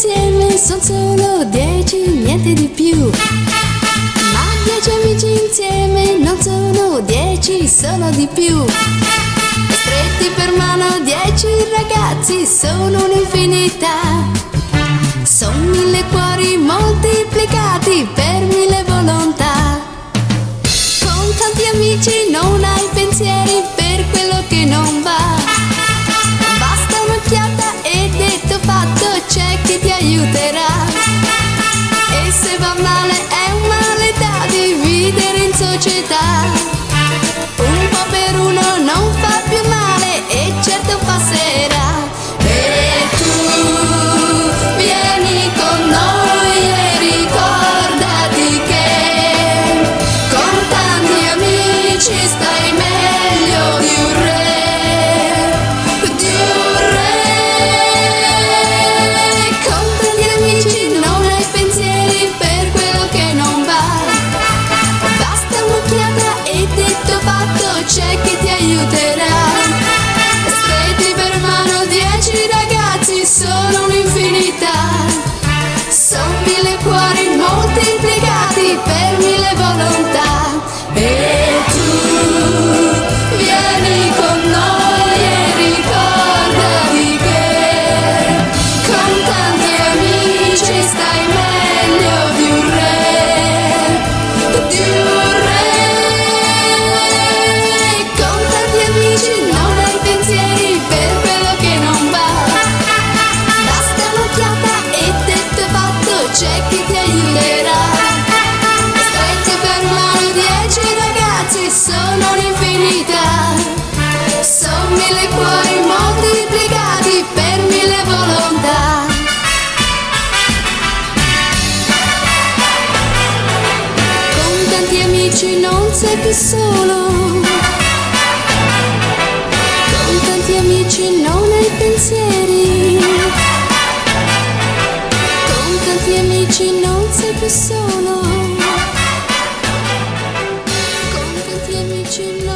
insieme son solo 10, niente di più. Ma 10 amici insieme non sono 10, sono di più. Stretti per mano 10 ragazzi sono un'infinità. Son 1000 cuori moltiplicati per 1000 volontà. Con tanti amici non hai pensieri per quello che non va. Basta un'occhiata e detto fatto, c'è chi ti aiuterà. E se va male è un male da dividere in società. Un po' per uno non fa più male e certo passerà. E tu vieni con noi e ricordati che con tanti amici stai meglio di un re, di un re. Con tanti amici non hai pensieri per quello che non va. Basta un'occhiata e detto fatto, c'è chi ti aiuterà. Stretti per mano 10 ragazzi sono un'infinità. Son 1000 cuori moltiplicati per 1000 volontà. E tu vieni con noi e ricordati che con tanti amici stai meglio di un re, di un re. Con tanti amici non hai pensieri per quello che non va. Basta un'occhiata e detto e fatto, c'è chi ti aiuterà. Stretti per mano 10 ragazzi sono un'infinità. Son 1000 cuori moltiplicati per 1000 volontà. Con tanti amici non sei più solo. Con tanti amici non hai pensieri. Con tanti amici non sei più solo. Con tanti amici non